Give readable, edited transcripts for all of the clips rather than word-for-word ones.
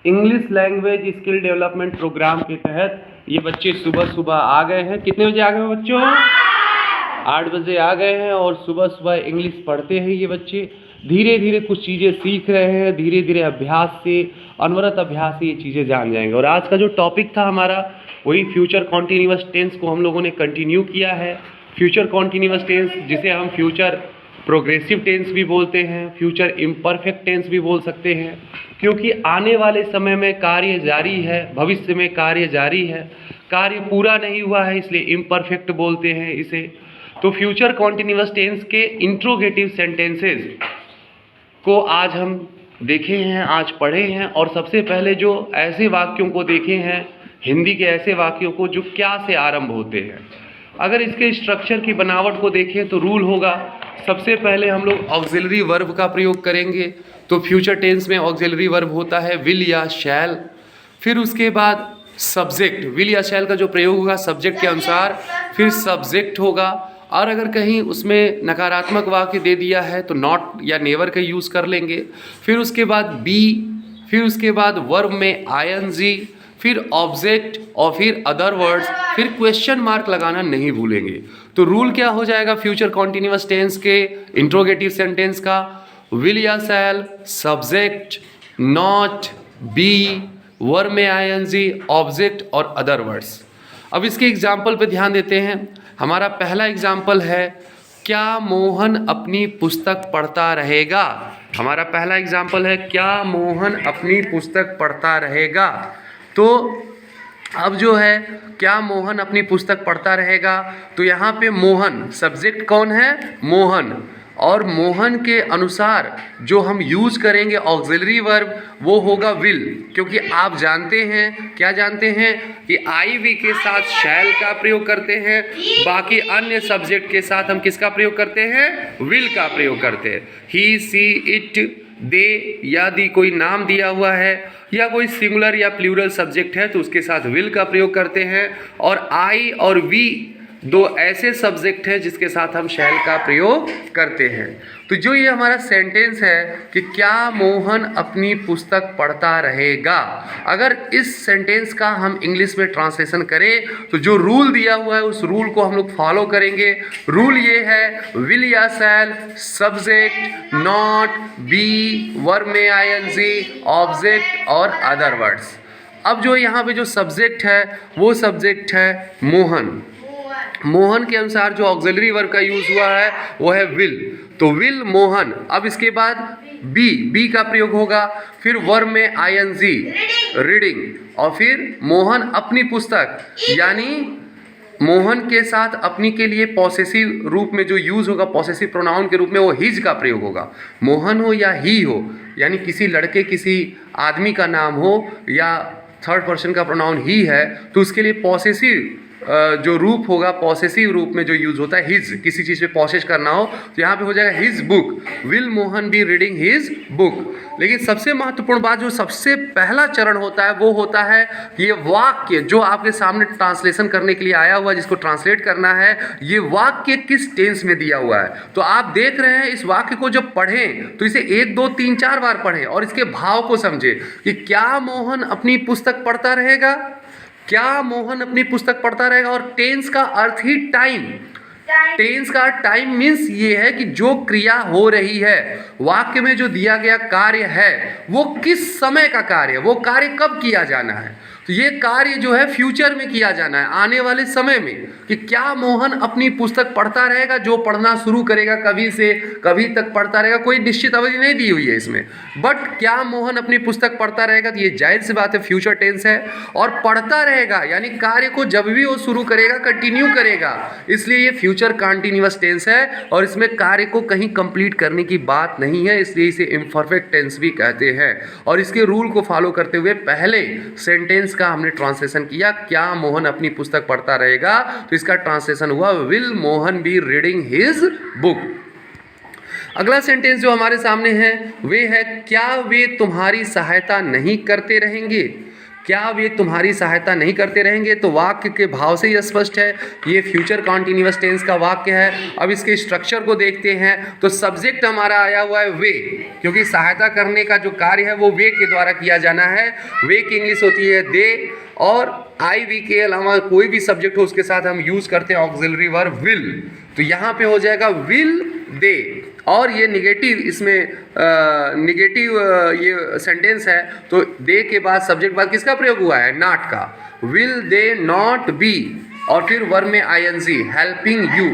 English language skill development programme के तहत ये बच्चे सुबह सुबह आ गए हैं। कितने बजे आ गए हैं बच्चों? 8 बजे आ गए हैं और सुबह सुबह इंग्लिश पढ़ते हैं ये बच्चे। धीरे धीरे कुछ चीज़ें सीख रहे हैं, धीरे धीरे अभ्यास से, अनवरत अभ्यास से ये चीज़ें जान जाएंगे। और आज का जो टॉपिक था हमारा वही फ्यूचर कॉन्टिन्यूअस टेंस को हम लोगों ने कंटिन्यू किया है। फ्यूचर कॉन्टिन्यूअस टेंस जिसे हम फ्यूचर प्रोग्रेसिव टेंस भी बोलते हैं, फ्यूचर इम्परफेक्ट टेंस भी बोल सकते हैं, क्योंकि आने वाले समय में कार्य जारी है, भविष्य में कार्य जारी है, कार्य पूरा नहीं हुआ है, इसलिए इम्परफेक्ट बोलते हैं इसे। तो फ्यूचर कॉन्टिन्यूअस टेंस के इंट्रोगेटिव सेंटेंसेस को आज हम देखे हैं, आज पढ़े हैं। और सबसे पहले जो ऐसे वाक्यों को देखे हैं, हिंदी के ऐसे वाक्यों को जो क्या से आरंभ होते हैं। अगर इसके स्ट्रक्चर की बनावट को देखें तो रूल होगा, सबसे पहले हम लोग ऑक्सिलरी वर्ब का प्रयोग करेंगे। तो फ्यूचर टेंस में ऑक्सिलरी वर्ब होता है विल या शैल। फिर उसके बाद सब्जेक्ट, विल या शैल का जो प्रयोग होगा सब्जेक्ट के अनुसार, फिर सब्जेक्ट होगा। और अगर कहीं उसमें नकारात्मक वाक्य दे दिया है तो नॉट या नेवर का यूज़ कर लेंगे। फिर उसके बाद बी, फिर उसके बाद वर्ब में आईएनजी, फिर ऑब्जेक्ट और फिर अदर वर्ड्स, फिर क्वेश्चन मार्क लगाना नहीं भूलेंगे। तो रूल क्या हो जाएगा फ्यूचर कॉन्टिन्यूअस टेंस के इंट्रोगेटिव सेंटेंस का? विल या शैल, सब्जेक्ट, नॉट, बी, वर्ब में आईएनजी, ऑब्जेक्ट और अदर वर्ड्स। अब इसके एग्जाम्पल पे ध्यान देते हैं। हमारा पहला एग्जाम्पल है, क्या मोहन अपनी पुस्तक पढ़ता रहेगा? हमारा पहला एग्जाम्पल है, क्या मोहन अपनी पुस्तक पढ़ता रहेगा? तो अब जो है क्या मोहन अपनी पुस्तक पढ़ता रहेगा, तो यहाँ पे मोहन, सब्जेक्ट कौन है? मोहन। और मोहन के अनुसार जो हम यूज़ करेंगे ऑक्सिलरी वर्ब वो होगा विल, क्योंकि आप जानते हैं, क्या जानते हैं कि आई वी के साथ शैल का प्रयोग करते हैं, बाकी अन्य सब्जेक्ट के साथ हम किसका प्रयोग करते हैं? विल का प्रयोग करते हैं। ही, सी, इट, दे यदि कोई नाम दिया हुआ है या कोई सिंगुलर या प्लूरल सब्जेक्ट है तो उसके साथ विल का प्रयोग करते हैं। और आई और वी दो ऐसे सब्जेक्ट हैं जिसके साथ हम शैल का प्रयोग करते हैं। तो जो ये हमारा सेंटेंस है कि क्या मोहन अपनी पुस्तक पढ़ता रहेगा, अगर इस सेंटेंस का हम इंग्लिश में ट्रांसलेशन करें तो जो रूल दिया हुआ है उस रूल को हम लोग फॉलो करेंगे। रूल ये है, विल या शैल, सब्जेक्ट, नॉट, बी, वर्ब में आईएनजी, ऑब्जेक्ट और अदर वर्ड्स। अब जो यहाँ पे जो सब्जेक्ट है वो सब्जेक्ट है मोहन। मोहन के अनुसार जो ऑक्सिलरी वर्ब का यूज हुआ है वो है विल, तो विल मोहन। अब इसके बाद बी का प्रयोग होगा, फिर वर्ब में आईएनजी, रीडिंग, और फिर मोहन अपनी पुस्तक, यानी मोहन के साथ अपनी के लिए पॉसेसिव रूप में जो यूज होगा, पॉसेसिव प्रोनाउन के रूप में वो हिज का प्रयोग होगा। मोहन हो या ही हो, यानी किसी लड़के किसी आदमी का नाम हो या थर्ड पर्सन का प्रोनाउन ही है तो उसके लिए पॉसेसिव जो रूप होगा, पॉसेसिव रूप में जो यूज होता है हिज, किसी चीज़ पे पॉसेस करना हो तो यहाँ पे हो जाएगा his book, will Mohan be reading his book. लेकिन सबसे महत्वपूर्ण बात जो सबसे पहला चरण होता है वो होता है ये वाक्य जो आपके सामने ट्रांसलेशन करने के लिए आया हुआ है, जिसको ट्रांसलेट करना है, ये वाक्य किस टेंस में दिया हुआ है। तो आप देख रहे हैं इस वाक्य को जब पढ़ें तो इसे 1, 2, 3, 4 बार पढ़ें और इसके भाव को समझें कि क्या मोहन अपनी पुस्तक पढ़ता रहेगा, क्या मोहन अपनी पुस्तक पढ़ता रहेगा। और टेंस का अर्थ ही टाइम, टेंस का टाइम मीन्स ये है कि जो क्रिया हो रही है, वाक्य में जो दिया गया कार्य है वो किस समय का कार्य है, वो कार्य कब किया जाना है। तो ये कार्य जो है फ्यूचर में किया जाना है, आने वाले समय में, कि क्या मोहन अपनी पुस्तक पढ़ता रहेगा, जो पढ़ना शुरू करेगा कभी से कभी तक पढ़ता रहेगा, कोई निश्चित अवधि नहीं दी हुई है इसमें, बट क्या मोहन अपनी पुस्तक पढ़ता रहेगा, तो ये जाहिर सी बात है फ्यूचर टेंस है। और पढ़ता रहेगा यानी कार्य को जब भी वो शुरू करेगा कंटिन्यू करेगा, इसलिए ये फ्यूचर कंटिन्यूअस टेंस है और इसमें कार्य को कहीं कंप्लीट करने की बात नहीं है, इसलिए इसे इम्परफेक्ट टेंस भी कहते हैं। और इसके रूल को फॉलो करते हुए पहले सेंटेंस का हमने ट्रांसलेशन किया, क्या मोहन अपनी पुस्तक पढ़ता रहेगा, तो इसका ट्रांसलेशन हुआ will Mohan be reading his book. अगला सेंटेंस जो हमारे सामने है वे है, क्या वे तुम्हारी सहायता नहीं करते रहेंगे। क्या वे तुम्हारी सहायता नहीं करते रहेंगे? तो वाक्य के भाव से ही स्पष्ट है, ये फ्यूचर कॉन्टिन्यूअस टेंस का वाक्य है। अब इसके स्ट्रक्चर को देखते हैं। तो सब्जेक्ट हमारा आया हुआ है वे, क्योंकि सहायता करने का जो कार्य है वो वे के द्वारा किया जाना है। वे की इंग्लिश होती है दे, और आई वी के अलावा कोई भी सब्जेक्ट हो उसके साथ हम यूज करते हैं ऑक्सिलरी वर्ब विल। तो यहाँ पे हो जाएगा विल दे, और ये निगेटिव, इसमें निगेटिव ये सेंटेंस है, तो दे के बाद सब्जेक्ट बाद किसका प्रयोग हुआ है? नॉट का। विल दे नॉट बी, और फिर वर्ब में I N G, helping you.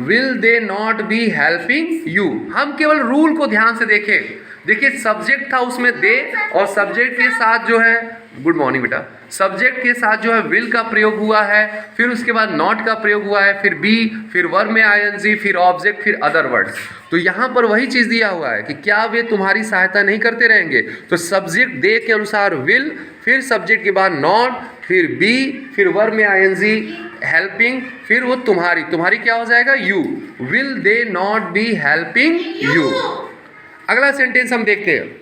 Will they not be helping you. हम केवल रूल को ध्यान से देखें। देखिए सब्जेक्ट था उसमें दे, और सब्जेक्ट के साथ जो है, गुड मॉर्निंग बेटा, सब्जेक्ट के साथ जो है विल का प्रयोग हुआ है, फिर उसके बाद नॉट का प्रयोग हुआ है, फिर बी, फिर वर्ब में आईएनजी, फिर ऑब्जेक्ट, फिर अदर वर्ड्स। तो यहाँ पर वही चीज दिया हुआ है कि क्या वे तुम्हारी सहायता नहीं करते रहेंगे? तो सब्जेक्ट दे के अनुसार विल, फिर सब्जेक्ट के बाद नॉट, फिर बी, फिर वर्ब में आईएनजी, हेल्पिंग, फिर वो तुम्हारी, तुम्हारी क्या हो जाएगा? You. Will they not be helping you. अगला सेंटेंस हम देखते हैं।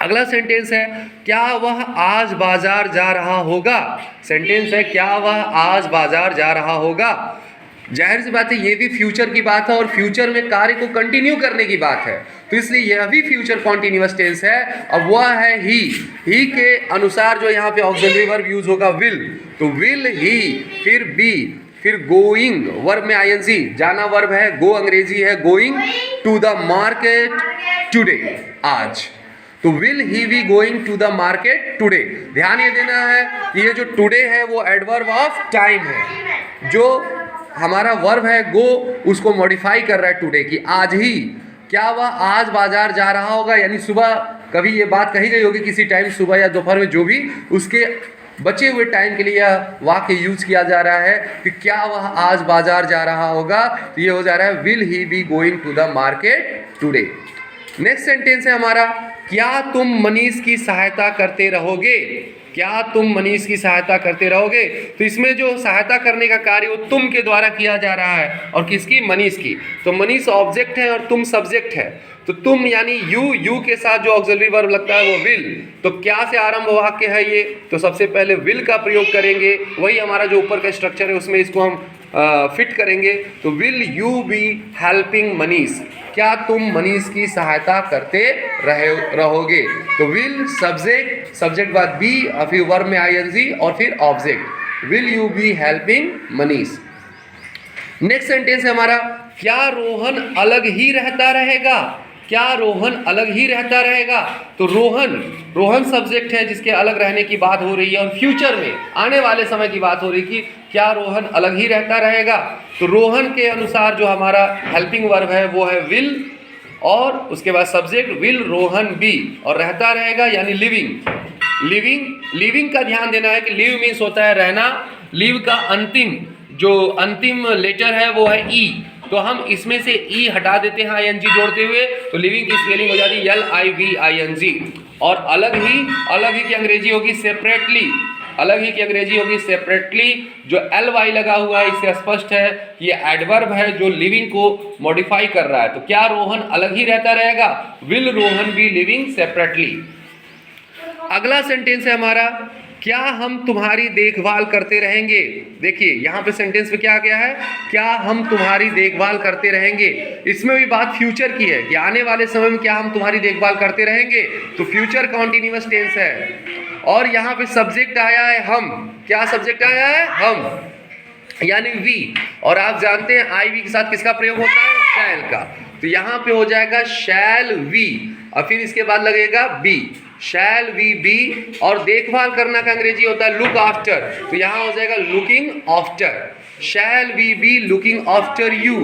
अगला सेंटेंस है, क्या वह आज बाजार जा रहा होगा? सेंटेंस है, क्या वह आज बाजार जा रहा होगा? जाहिर सी बात है ये भी फ्यूचर की बात है, और फ्यूचर में कार्य को कंटिन्यू करने की बात है, तो इसलिए यह भी फ्यूचर कॉन्टिन्यूअस टेंस है। अब वह है ही के अनुसार जो यहाँ पे ऑक्सिलरी वर्ब यूज होगा विल। तो विल ही, फिर बी, फिर गोइंग, वर्ब में आईएनजी, जाना वर्ब है, गो अंग्रेजी है, going to the market today, आज। तो will he be going to the market today. ध्यान ये देना है कि ये जो टुडे है वो एडवर्ब ऑफ टाइम है, जो हमारा वर्ब है गो उसको मॉडिफाई कर रहा है टुडे की, आज ही। क्या वह आज बाजार जा रहा होगा? यानी सुबह, कभी ये बात कही गई होगी किसी टाइम, सुबह या दोपहर में, जो भी उसके बचे हुए टाइम के लिए यह वाक्य यूज किया जा रहा है कि क्या वह आज बाजार जा रहा होगा। तो ये हो जा रहा है will he be going to the market today. Next sentence है हमारा, क्या तुम मनीष की सहायता करते रहोगे? क्या तुम मनीष की सहायता करते रहोगे? तो इसमें जो सहायता करने का कार्य वो तुम के द्वारा किया जा रहा है, और किसकी? मनीष की। तो मनीष ऑब्जेक्ट है और तुम सब्जेक्ट है। तो तुम यानी यू के साथ जो ऑक्सिलरी वर्ब लगता है वो विल। तो क्या से आरंभ वाक्य है ये? तो सबसे पहले विल का प्रयोग करेंगे, वही हमारा जो ऊपर का स्ट्रक्चर है उसमें इसको हम फिट करेंगे। तो will you be helping Manish? क्या तुम मनीष की सहायता करते रहोगे? तो विल सब्जेक्ट, सब्जेक्ट बाद बी, और फिर वर्ब में आईएनजी, और फिर object. Will you be helping Manish? Next sentence है हमारा, क्या रोहन अलग ही रहता रहेगा? क्या रोहन अलग ही रहता रहेगा? तो रोहन सब्जेक्ट है जिसके अलग रहने की बात हो रही है, और फ्यूचर में आने वाले समय की बात हो रही है कि क्या रोहन अलग ही रहता रहेगा। तो रोहन के अनुसार जो हमारा हेल्पिंग वर्ब है वो है विल, और उसके बाद सब्जेक्ट विल रोहन बी, और रहता रहेगा यानी लिविंग का ध्यान देना है कि लिव मीन्स होता है रहना। लिव का अंतिम लेटर है वो है ई, तो हम इसमें से ई हटा देते हैं आईएनजी जोड़ते हुए, तो लिविंग की स्पेलिंग हो जाती है LIVING। और अलग ही की अंग्रेजी होगी सेपरेटली। अलग ही की अंग्रेजी होगी सेपरेटली। जो LY लगा हुआ है इससे स्पष्ट है कि ये एडवर्ब है जो लिविंग को मॉडिफाई कर रहा है। तो क्या रोहन अलग ही रहता रहेगा? Will Rohan B living separately? अगला सेंटेंस है हमारा, क्या हम तुम्हारी देखभाल करते रहेंगे? देखिए यहाँ पे सेंटेंस में क्या गया है, क्या हम तुम्हारी देखभाल करते रहेंगे। इसमें भी बात फ्यूचर की है कि आने वाले समय में क्या हम तुम्हारी देखभाल करते रहेंगे। तो फ्यूचर कॉन्टिन्यूअस टेंस है, और यहाँ पे सब्जेक्ट आया है हम। क्या सब्जेक्ट आया है? हम, यानी वी। और आप जानते हैं आई वी के साथ किसका प्रयोग होता है? शैल का। तो यहाँ पे हो जाएगा शैल वी, और फिर इसके बाद लगेगा बी, शैल वी बी। और देखभाल करना का अंग्रेजी होता है लुक आफ्टर, तो यहाँ हो जाएगा looking after. Shall we be looking after you?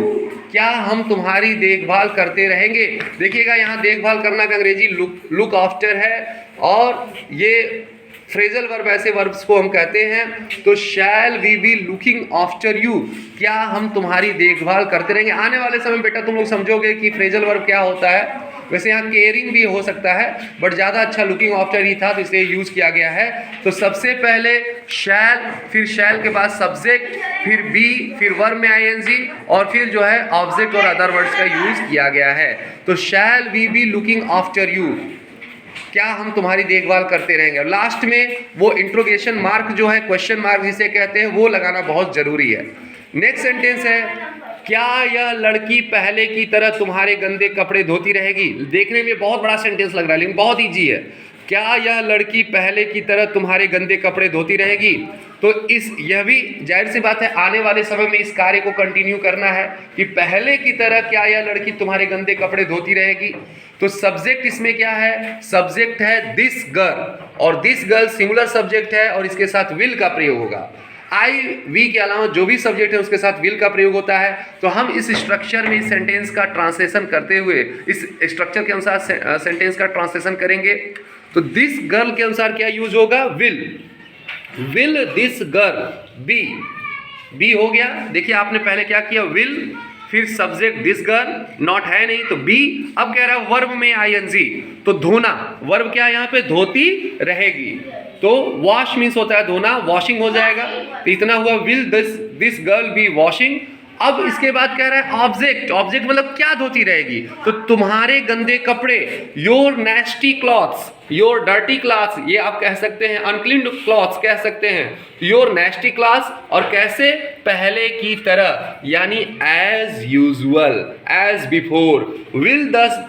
क्या हम तुम्हारी देखभाल करते रहेंगे। देखिएगा यहाँ देखभाल करना का अंग्रेजी लुक आफ्टर है, और ये फ्रेजल वर्ब ऐसे वर्ब्स को हम कहते हैं। तो shall we be looking after you? क्या हम तुम्हारी देखभाल करते रहेंगे। आने वाले समय बेटा तुम लोग समझोगे कि फ्रेजल वर्ब क्या होता है। वैसे यहाँ केयरिंग भी हो सकता है, बट ज़्यादा अच्छा लुकिंग आफ्टर ही था, तो इसलिए यूज़ किया गया है। तो सबसे पहले शैल, फिर शैल के बाद सब्जेक्ट, फिर बी, फिर वर्ब में आईएनजी, और फिर जो है ऑब्जेक्ट और अदर वर्ड्स का यूज़ किया गया है। तो shall we be looking after you? क्या हम तुम्हारी देखभाल करते रहेंगे। और लास्ट में वो इंट्रोगेशन मार्क जो है, क्वेश्चन मार्क जिसे कहते हैं, वो लगाना बहुत जरूरी है। नेक्स्ट सेंटेंस है, क्या यह लड़की पहले की तरह तुम्हारे गंदे कपड़े धोती रहेगी। देखने में बहुत बड़ा सेंटेंस लग रहा है लेकिन बहुत ईजी है। क्या यह लड़की पहले की तरह तुम्हारे गंदे कपड़े धोती रहेगी। तो यह भी जाहिर सी बात है, आने वाले समय में इस कार्य को कंटिन्यू करना है कि पहले की तरह क्या यह लड़की तुम्हारे गंदे कपड़े धोती रहेगी। तो सब्जेक्ट इसमें क्या है, सब्जेक्ट है दिस गर्ल, और दिस गर्ल सिंगुलर सब्जेक्ट है और इसके साथ विल का प्रयोग होगा। आई वी के अलावा जो भी सब्जेक्ट है उसके साथ विल का प्रयोग होता है। तो हम इस स्ट्रक्चर में इस सेंटेंस का ट्रांसलेशन करते हुए इस स्ट्रक्चर के अनुसार सेंटेंस का ट्रांसलेशन करेंगे। तो दिस गर्ल के अनुसार क्या यूज होगा, विल दिस गर्ल बी हो गया। देखिए आपने पहले क्या किया, विल, फिर सब्जेक्ट दिस गर्ल, नॉट है नहीं तो बी। अब कह रहा है वर्ब में आईएनजी, तो धोना, वर्ब क्या है यहाँ पे, धोती रहेगी। तो वॉश मीन्स होता है धोना, वॉशिंग हो जाएगा। तो इतना हुआ, will this girl be washing. अब इसके बाद कह रहा है ऑब्जेक्ट, ऑब्जेक्ट मतलब क्या धोती रहेगी, तो तुम्हारे गंदे कपड़े, your nasty clothes, your dirty clothes, ये आप कह सकते हैं, अनक्लीन्ड क्लॉथ्स कह सकते हैं, योर नेस्टी क्लॉथ्स। और कैसे, पहले की तरह, यानी as usual, as before. Will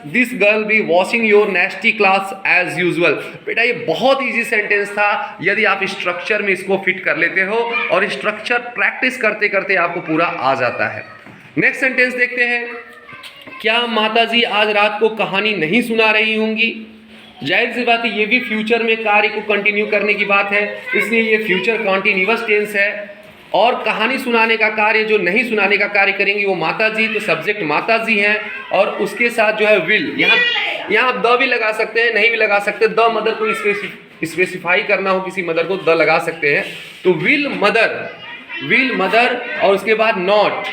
this girl be washing your nasty clothes as usual. बेटा ये बहुत इजी सेंटेंस था यदि आप स्ट्रक्चर में इसको फिट कर लेते हो, और स्ट्रक्चर प्रैक्टिस करते करते आपको पूरा आ जाता है। नेक्स्ट सेंटेंस देखते हैं, क्या माताजी आज रात को कहानी नहीं सुना रही होंगी। जाहिर सी बात है, ये भी फ्यूचर में कार्य को कंटिन्यू करने की बात है, इसलिए ये फ्यूचर कॉन्टिन्यूअस टेंस है। और कहानी सुनाने का कार्य, जो नहीं सुनाने का कार्य करेंगी वो माताजी, तो सब्जेक्ट माताजी हैं, और उसके साथ जो है विल। यहाँ आप द भी लगा सकते हैं, नहीं भी लगा सकते, द मदर को स्पेसिफाई करना हो किसी मदर को, द लगा सकते हैं। तो विल मदर, और उसके बाद नॉट,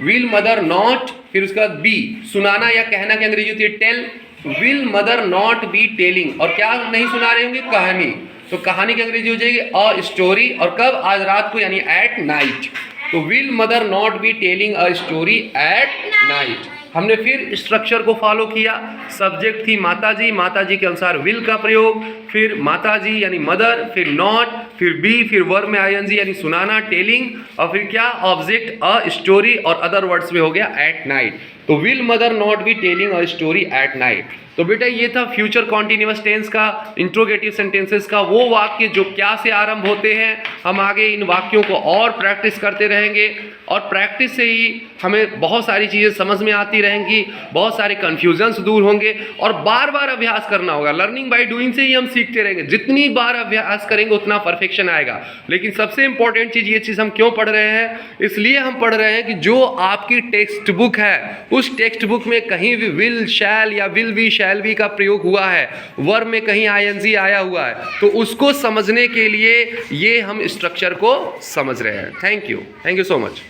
विल मदर नॉट, फिर उसके बाद बी, सुनाना या कहना की अंग्रेजी होती है tell. Will mother not be telling, और क्या नहीं सुना रहे होंगे, कहानी। तो कहानी की अंग्रेजी हो जाएगी अ स्टोरी, और कब, आज रात को, यानी एट नाइट। तो will mother not be telling a story at night. हमने फिर स्ट्रक्चर को फॉलो किया, सब्जेक्ट थी माताजी, माताजी के अनुसार विल का प्रयोग, फिर माताजी यानी मदर, फिर नॉट, फिर बी, फिर वर्ब में आईएनजी यानी सुनाना, टेलिंग, और फिर क्या, ऑब्जेक्ट अ स्टोरी, और अदर वर्ड्स में हो गया एट नाइट। तो will mother not be telling a story at night. तो बेटा ये था फ्यूचर कॉन्टिन्यूअस टेंस का, इंट्रोगेटिव सेंटेंसेस का वो वाक्य जो क्या से आरंभ होते हैं। हम आगे इन वाक्यों को और प्रैक्टिस करते रहेंगे, और प्रैक्टिस से ही हमें बहुत सारी चीज़ें समझ में आती रहेंगी, बहुत सारे कन्फ्यूजन्स दूर होंगे, और बार बार अभ्यास करना होगा। लर्निंग बाय डूइंग से ही हम सीखते रहेंगे, जितनी बार अभ्यास करेंगे उतना परफेक्शन आएगा। लेकिन सबसे इंपॉर्टेंट चीज़, ये चीज़ हम क्यों पढ़ रहे हैं, इसलिए हम पढ़ रहे हैं कि जो आपकी टेक्स्ट बुक है, उस टेक्स्ट बुक में कहीं भी विल, शैल या विल बी, शैल बी का प्रयोग हुआ है, वर्ब में कहीं आईएनजी आया हुआ है, तो उसको समझने के लिए ये हम स्ट्रक्चर को समझ रहे हैं। Thank you so much.